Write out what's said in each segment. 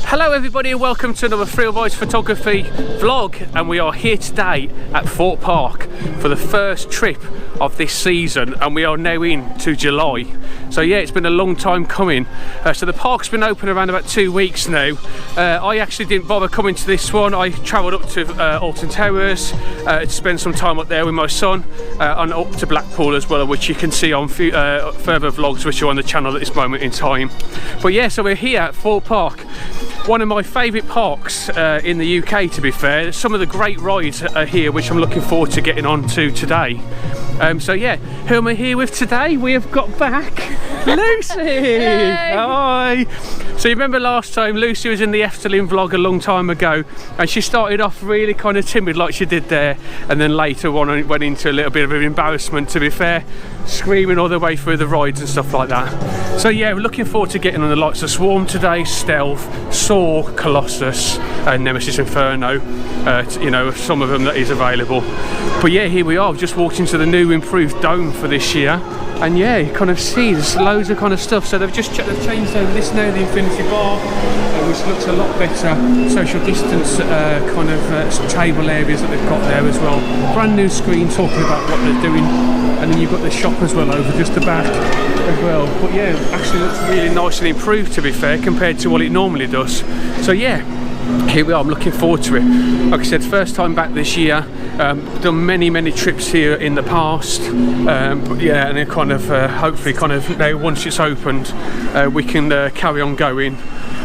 Hello everybody and welcome to another Thrillridesphotography vlog, and we are here today at Thorpe Park for the first trip of this season, and we are now into July. So yeah, it's been a long time coming. So the park's been open around about 2 weeks now. I actually didn't bother coming to this one. I travelled up to Alton Towers to spend some time up there with my son, and up to Blackpool as well, which you can see on further vlogs which are on the channel at this moment in time. But yeah, so we're here at Thorpe Park. One of my favourite parks in the UK, to be fair. Some of the great rides are here, which I'm looking forward to getting on to today. So yeah, who am I here with today? We have got back Lucy! Hey. Hi! So you remember last time Lucy was in the Efteling vlog a long time ago, and she started off really kind of timid like she did there, and then later on went into a little bit of an embarrassment, to be fair, screaming all the way through the rides and stuff like that. So yeah, we're looking forward to getting on the likes of Swarm today, Stealth, Saw, Colossus, and Nemesis Inferno, you know, some of them that is available. But yeah, here we are. We've just walked into the new improved dome for this year, and yeah, you kind of see there's loads of kind of stuff. So they've changed over this now, the Infinity Bar, which looks a lot better. Social distance kind of table areas that they've got there as well. Brand new screen talking about what they're doing, and then you've got the shop as well over just the back as well. But yeah, actually looks really nice and improved, to be fair, compared to what it normally does. So yeah, here we are. I'm looking forward to it. Like I said, first time back this year. Done many trips here in the past, but yeah, and it kind of hopefully kind of now once it's opened, we can carry on going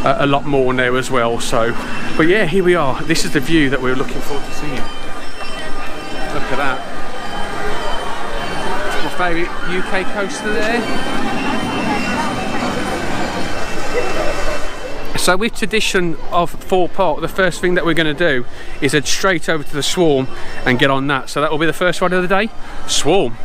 a lot more now as well. So, but yeah, here we are. This is the view that we're looking forward to seeing. Look at that. It's my favourite UK coaster there. So with tradition of Thorpe Park, the first thing that we're going to do is head straight over to the Swarm and get on that. So that will be the first ride of the day, Swarm.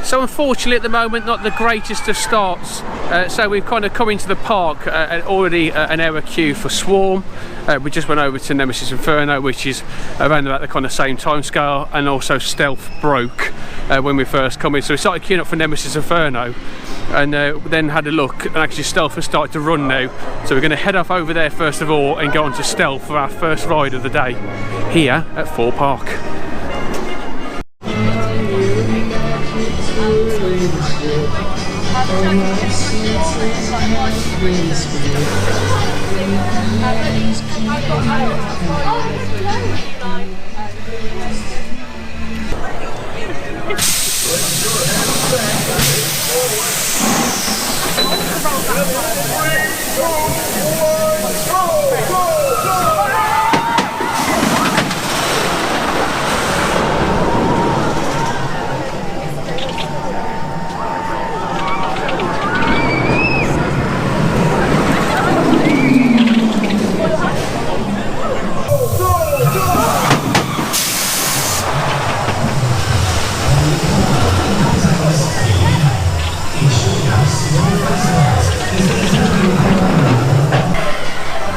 So unfortunately at the moment not the greatest of starts, so we've kind of come into the park already an hour queue for Swarm. We just went over to Nemesis Inferno, which is around about the kind of same time scale, and also Stealth broke when we first come in, so we started queuing up for Nemesis Inferno, and then had a look, and actually Stealth has started to run now, so we're going to head off over there first of all and go on to Stealth for our first ride of the day here at Thorpe Park.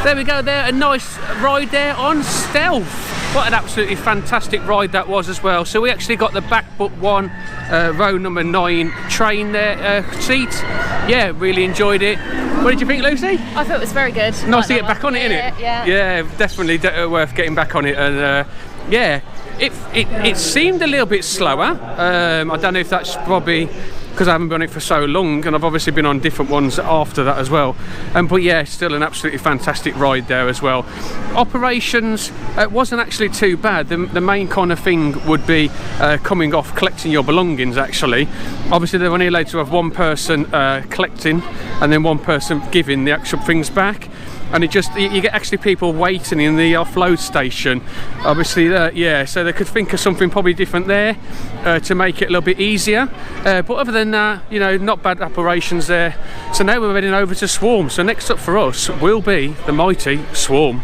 There we go there, a nice ride there on Stealth. What an absolutely fantastic ride that was as well. So we actually got the back but one row number 9 train there seat. Yeah, really enjoyed it. What did you think, Lucy? I thought it was very good. Nice to get back on it, innit? Yeah. Yeah, definitely worth getting back on it. And yeah, it seemed a little bit slower. I don't know if that's probably because I haven't been on it for so long, and I've obviously been on different ones after that as well. But yeah, still an absolutely fantastic ride there as well. Operations wasn't actually too bad. The main kind of thing would be coming off, collecting your belongings actually. Obviously they're only allowed to have one person collecting and then one person giving the actual things back. And you get actually people waiting in the offload station. Obviously, yeah, so they could think of something probably different there to make it a little bit easier. But other than that, you know, not bad operations there. So now we're heading over to Swarm. So next up for us will be the mighty Swarm.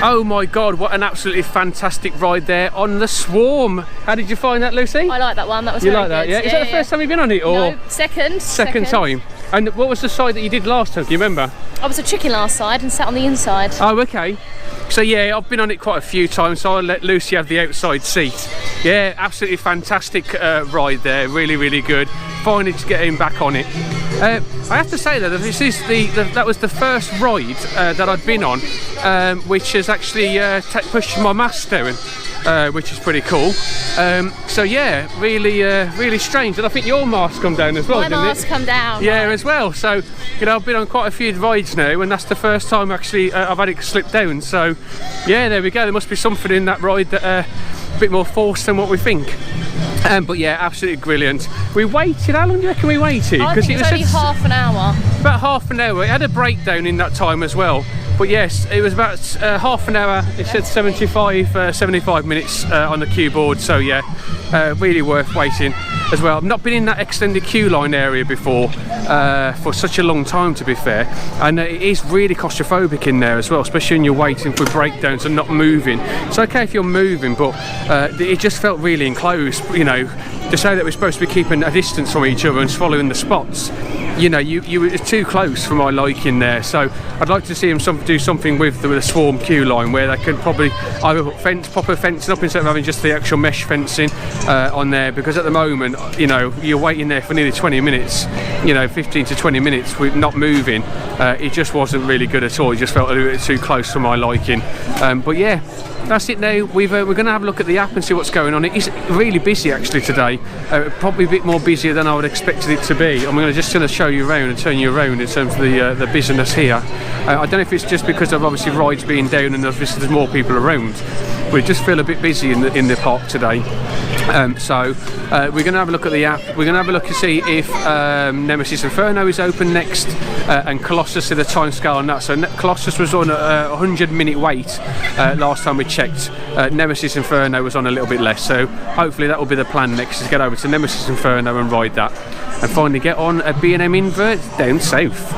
Oh my god, what an absolutely fantastic ride there on the Swarm. How did you find that, Lucy? I like that one, that was you very like that, good. yeah? Is that the first time you've been on it? Or no, second time. And what was the side that you did last time, do you remember? I was a chicken last side and sat on the inside. Oh, okay. So yeah, I've been on it quite a few times, so I'll let Lucy have the outside seat. Yeah, absolutely fantastic ride there, really, really good. Finally to getting back on it. I have to say though, that this is that was the first ride that I'd been on, which has actually pushed my mask down, which is pretty cool. So yeah, really strange. And I think your mask come down as well, didn't it? My mask come down. Yeah, right. As well. So you know, I've been on quite a few rides now, and that's the first time actually I've had it slip down. So yeah, there we go. There must be something in that ride that a bit more force than what we think. But yeah, absolutely brilliant. We waited, how long do you reckon we waited? I think it was only half an hour. About half an hour. It had a breakdown in that time as well. But yes, it was about half an hour. It said 75 minutes on the queue board. So yeah, really worth waiting as well. I've not been in that extended queue line area before for such a long time, to be fair. And it is really claustrophobic in there as well, especially when you're waiting for breakdowns and not moving. It's okay if you're moving, but it just felt really enclosed, you know, to say that we're supposed to be keeping a distance from each other and following the spots. You know, you were too close for my liking there. So I'd like to see them do something with the Swarm queue line where they could probably either put proper fencing up instead of having just the actual mesh fencing on there, because at the moment, you know, you're waiting there for nearly 20 minutes, you know, 15 to 20 minutes with not moving. It just wasn't really good at all. It just felt a little bit too close for my liking. But yeah, that's it now. We're going to have a look at the app and see what's going on. It is really busy actually today, probably a bit more busier than I would expected it to be. I'm just going to show you around and turn you around in terms of the busyness here. I don't know if it's just because of obviously rides being down and obviously there's more people around. We just feel a bit busy in the park today. So we're going to have a look at the app. We're going to have a look to see if Nemesis Inferno is open next, and Colossus, the time scale on that. So Colossus was on a 100-minute wait last time we checked. Nemesis Inferno was on a little bit less, so hopefully that will be the plan next, is get over to Nemesis Inferno and ride that, and finally get on a B&M invert down south.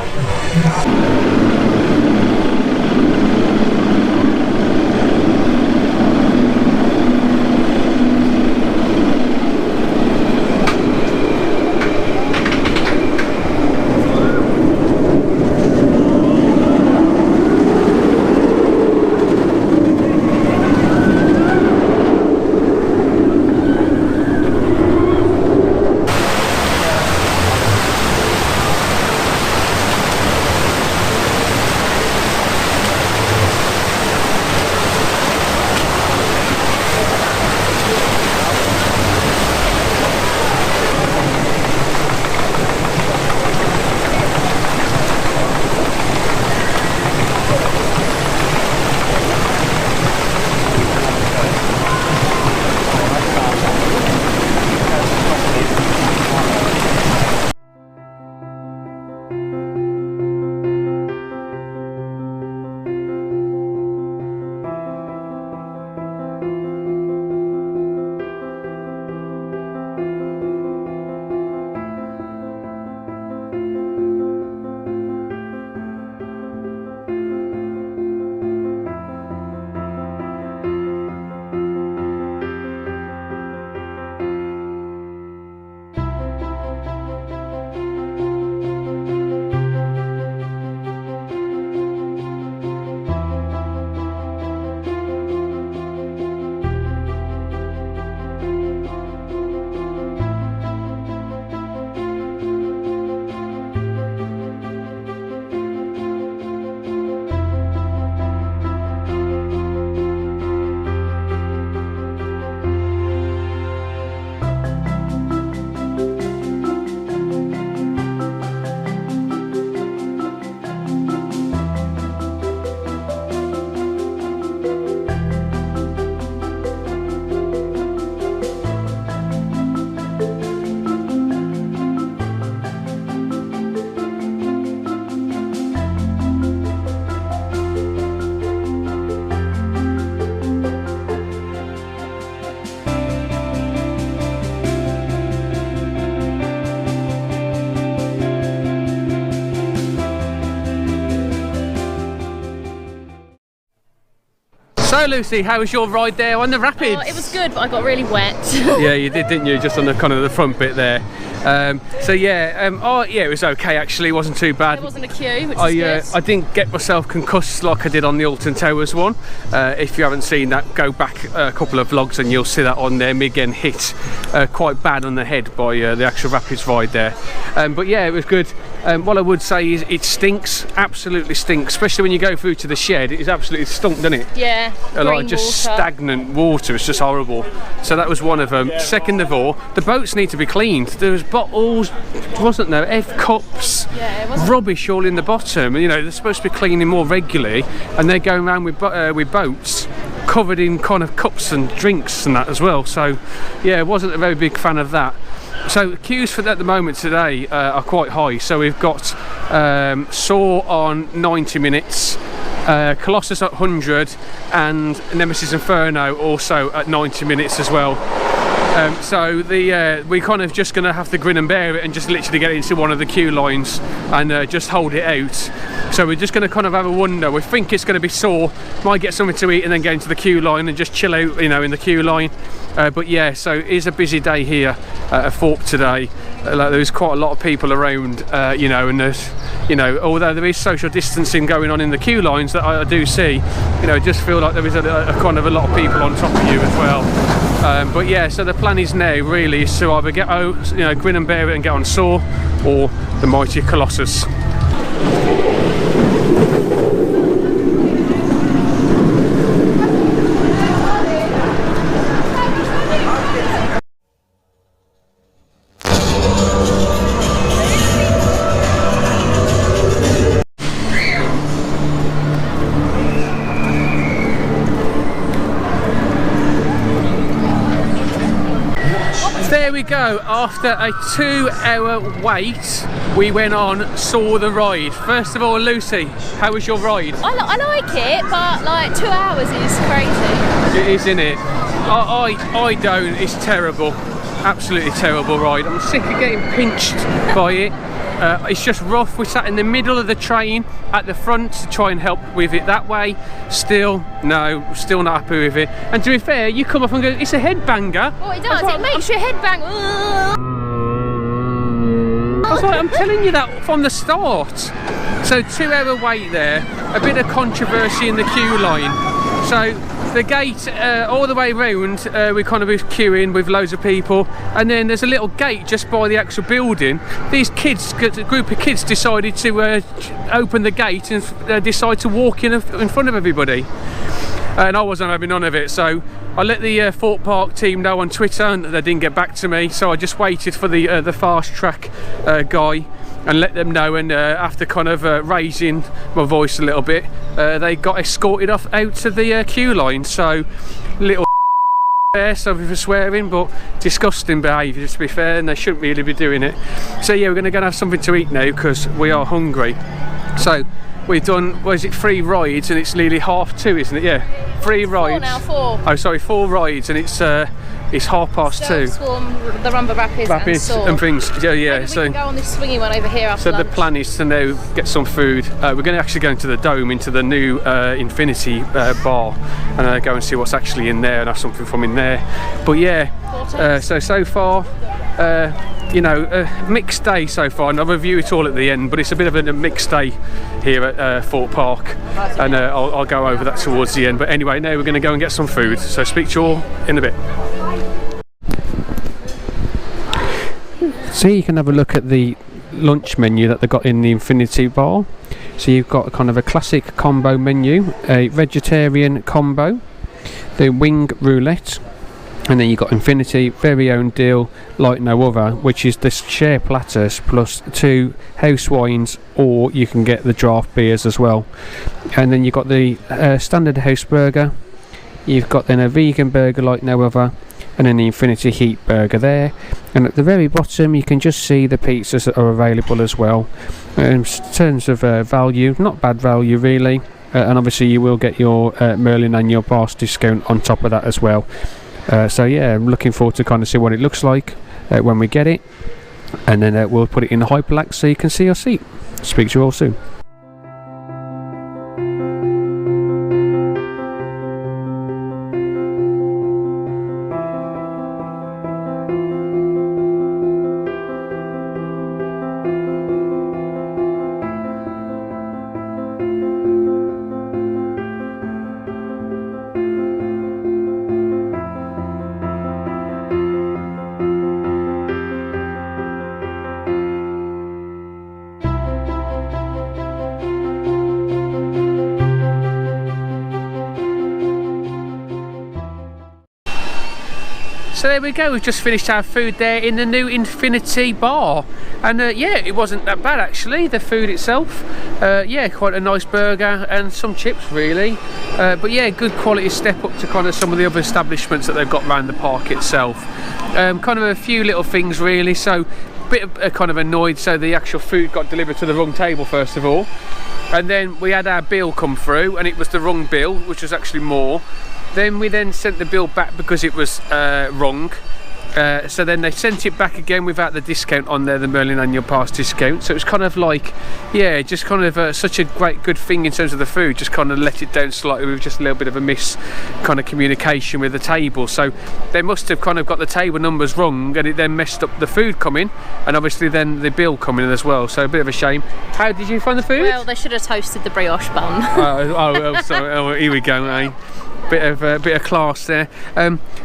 So Lucy, how was your ride there on the rapids? Oh, it was good, but I got really wet. Yeah, you did, didn't you? Just on the kind of the front bit there. So yeah, oh yeah, it was okay actually. It wasn't too bad. There wasn't a queue, which is good. I didn't get myself concussed like I did on the Alton Towers one. If you haven't seen that, go back a couple of vlogs and you'll see that on there. Me getting hit quite bad on the head by the actual rapids ride there. But yeah, it was good. What I would say is it stinks, absolutely stinks, especially when you go through to the shed. It is absolutely stunk, doesn't it? Yeah, like just water. Stagnant water. It's just horrible. So that was one of them. Second of all, the boats need to be cleaned. There was bottles, wasn't there? Cups, rubbish all in the bottom. You know, they're supposed to be cleaning more regularly, and they're going around with boats covered in kind of cups and drinks and that as well. So yeah, I wasn't a very big fan of that. So queues for that at the moment today are quite high. So we've got Saw on 90 minutes, Colossus at 100, and Nemesis Inferno also at 90 minutes as well. So we're kind of just going to have to grin and bear it and just literally get into one of the queue lines and just hold it out. So we're just going to kind of have a wander. We think it's going to be Saw, might get something to eat and then go into the queue line and just chill out, you know, in the queue line. But yeah, so it is a busy day here at Thorpe today. There's quite a lot of people around, you know, and there's, you know, although there is social distancing going on in the queue lines that I do see, you know, just feel like there is a kind of a lot of people on top of you as well. But yeah, so the plan is now really is to either get out, you know, grin and bear it and get on Saw, or the mighty Colossus. there we go. After a 2-hour wait, we went on, saw the ride. First of all, Lucy, how was your ride? I like it, but like 2 hours is crazy. It is, isn't it? I don't. It's terrible. Absolutely terrible ride. I'm sick of getting pinched by it. It's just rough. We sat in the middle of the train at the front to try and help with it that way. Still not happy with it. And to be fair, you come up and go, it's a headbanger. Oh, it does. It makes your head bang. I was like, I'm telling you that from the start. So 2-hour wait there. A bit of controversy in the queue line. So the gate all the way round, we kind of was queuing with loads of people, and then there's a little gate just by the actual building. These kids, a group of kids, decided to open the gate and decide to walk in front of everybody. And I wasn't having none of it, so I let the Thorpe Park team know on Twitter, and they didn't get back to me. So I just waited for the fast track guy and let them know, and after kind of raising my voice a little bit, they got escorted off out to the queue line. So little there, sorry for swearing, but disgusting behaviour, to be fair, and they shouldn't really be doing it. So yeah, we're going to go and have something to eat now because we are hungry. So we've done, what is it, 3 rides, and it's nearly 2:30, isn't it? Yeah, 3 rides. 4. Oh, sorry, 4 rides, and it's 2:30. Swarm, the Rumba Rapids and things. Yeah. Maybe So we can go on this swingy one over here after so lunch. the plan is to now get some food. We're going to actually go into the Dome, into the new Infinity bar, and go and see what's actually in there and have something from in there. But yeah, so far, you know, mixed day so far, and I'll review it all at the end, but it's a bit of a mixed day here at Thorpe Park, and I'll go over that towards the end. But anyway, now we're going to go and get some food, so speak to you all in a bit. So you can have a look at the lunch menu that they've got in the Infinity bar. So you've got kind of a classic combo menu, a vegetarian combo, the wing roulette, and then you've got Infinity very own deal like no other, which is the share platters plus 2 house wines, or you can get the draft beers as well. And then you've got the standard house burger, you've got then a vegan burger like no other, and then the Infinity Heat burger there. And at the very bottom you can just see the pizzas that are available as well. In terms of value, not bad value really, and obviously you will get your Merlin and your Bars discount on top of that as well. So yeah, I'm looking forward to kind of see what it looks like when we get it, and then we'll put it in the hyperlapse so you can see your seat. Speak to you all soon. So there we go, we've just finished our food there in the new Infinity bar, and yeah, it wasn't that bad actually, the food itself. Yeah, quite a nice burger and some chips really, but yeah, good quality step up to kind of some of the other establishments that they've got around the park itself. Kind of a few little things really, so a bit of, kind of annoyed, so the actual food got delivered to the wrong table first of all, and then we had our bill come through and it was the wrong bill, which was actually more. Then we sent the bill back because it was wrong. So then they sent it back again without the discount on there, the Merlin Annual Pass discount. So it was kind of like, yeah, just kind of such a good thing in terms of the food, just kind of let it down slightly with just a little bit of a miss kind of communication with the table. So they must have kind of got the table numbers wrong, and it then messed up the food coming, and obviously then the bill coming in as well. So a bit of a shame. How did you find the food? Well, they should have toasted the brioche bun. Sorry. Oh, here we go, eh? Bit of class there.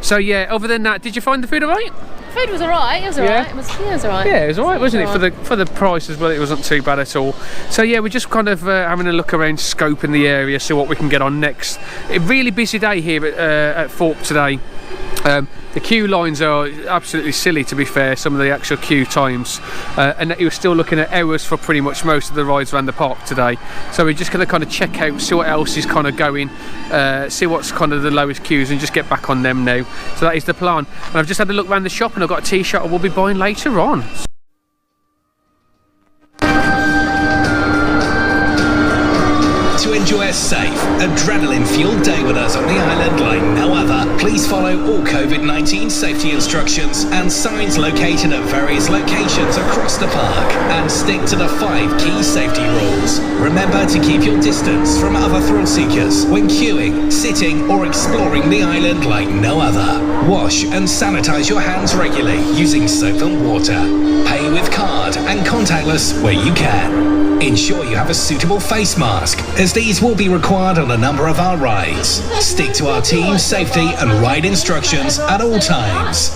So yeah, other than that, did you find the food alright? Food was alright. It was alright. Yeah. It was alright. Yeah, it was alright, wasn't it? For the price as well, it wasn't too bad at all. So yeah, we're just kind of having a look around, scoping the area, see what we can get on next. A really busy day here at Thorpe today. The queue lines are absolutely silly, to be fair, some of the actual queue times, and he was still looking at hours for pretty much most of the rides around the park today. So we're just going to kind of check out, see what else is kind of going, see what's kind of the lowest queues and just get back on them now. So that is the plan. And I've just had a look around the shop and I've got a t-shirt I will be buying later on. To enjoy a safe, adrenaline-fueled day with us on the island like no other, please follow all COVID-19 safety instructions and signs located at various locations across the park, and stick to the 5 key safety rules. Remember to keep your distance from other thrill seekers when queuing, sitting or exploring the island like no other. Wash and sanitize your hands regularly using soap and water. Pay with card and contactless where you can. Ensure you have a suitable face mask, as these will be required on a number of our rides. Stick to our team safety and ride instructions at all times.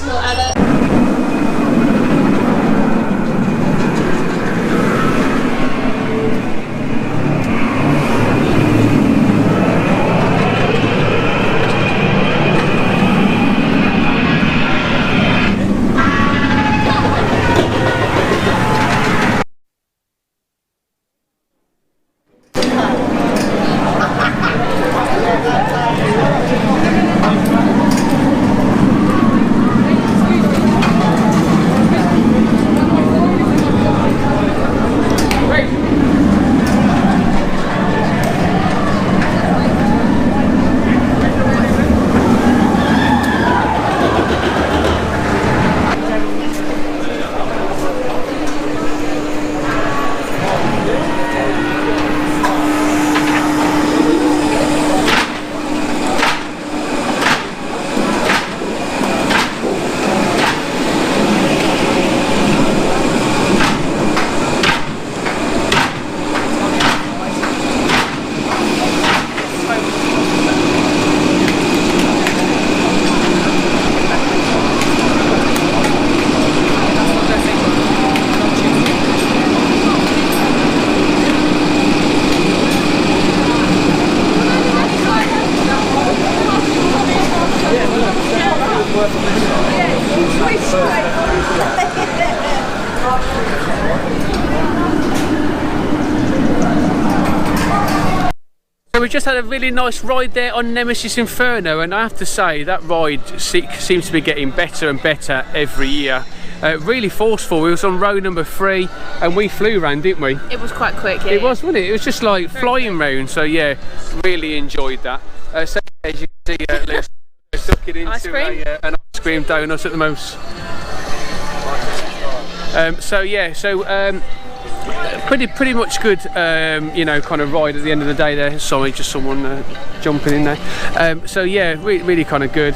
So we just had a really nice ride there on Nemesis Inferno, and I have to say that ride seems to be getting better and better every year. Really forceful. We was on row number 3 and we flew around, didn't we? It was quite quick, yeah. It was, wasn't it? It was just like flying round, so yeah, really enjoyed that. So as you can see, Liz stuck it into an ice cream donut at the most. Pretty much good, you know, kind of ride at the end of the day there. Sorry, just someone jumping in there. So yeah, really kind of good.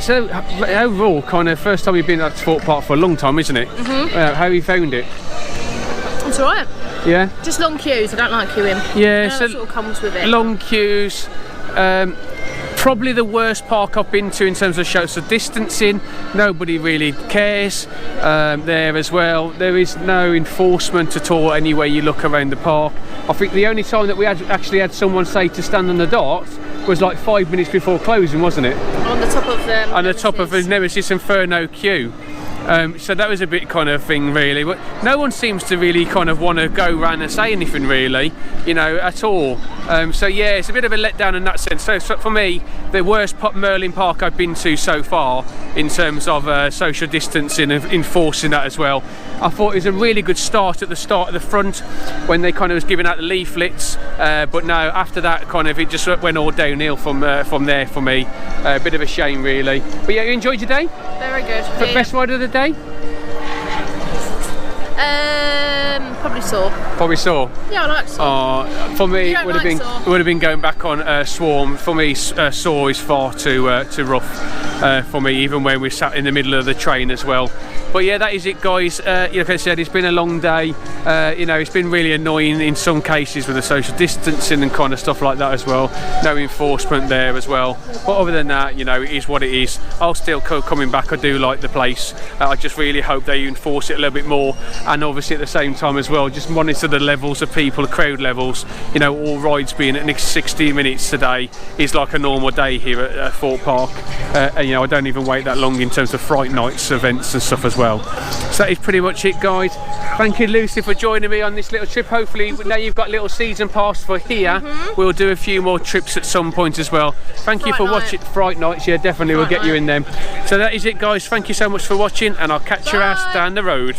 So overall, kind of first time you've been at Thorpe Park for a long time, isn't it? Mm-hmm. How have you found it? It's alright. Yeah? Just long queues, I don't like queuing. Yeah, so it sort of comes with it. Long queues. Probably the worst park I've been to in terms of social distancing. Nobody really cares there as well. There is no enforcement at all anywhere you look around the park. I think the only time that we actually had someone say to stand on the dots was like 5 minutes before closing, wasn't it? On the top of the on the top of the Nemesis Inferno queue. So that was a bit kind of thing really, but no one seems to really kind of want to go around and say anything really, you know, at all. So yeah, it's a bit of a letdown in that sense. So for me, the worst Merlin Park I've been to so far in terms of social distancing and enforcing that as well. I thought it was a really good start at the start of the front when they kind of was giving out the leaflets, but no, after that kind of it just went all downhill from there for me. A bit of a shame really. But yeah, you enjoyed your day? Very good. The best ride of the day? Probably Saw. Probably Saw. Yeah, I like Saw. For me, it would have been going back on Swarm. For me, Saw is far too rough for me. Even when we sat in the middle of the train as well. But yeah, that is it, guys. Like I said, it's been a long day. You know, it's been really annoying in some cases with the social distancing and kind of stuff like that as well. No enforcement there as well. But other than that, you know, it is what it is. I'll still coming back. I do like the place. I just really hope they enforce it a little bit more, and obviously at the same time as well, just monitor the levels of people, the crowd levels. You know, all rides being at next 60 minutes today is like a normal day here at Thorpe Park. And you know, I don't even wait that long in terms of Fright Nights events and stuff as well. So that is pretty much it, guys. Thank you, Lucy, for joining me on this little trip. Hopefully now you've got a little season pass for here. We'll do a few more trips at some point as well. Thank you for watching Fright Nights. Yeah, definitely we'll get you in them. So that is it, guys. Thank you so much for watching, and I'll catch your ass down the road.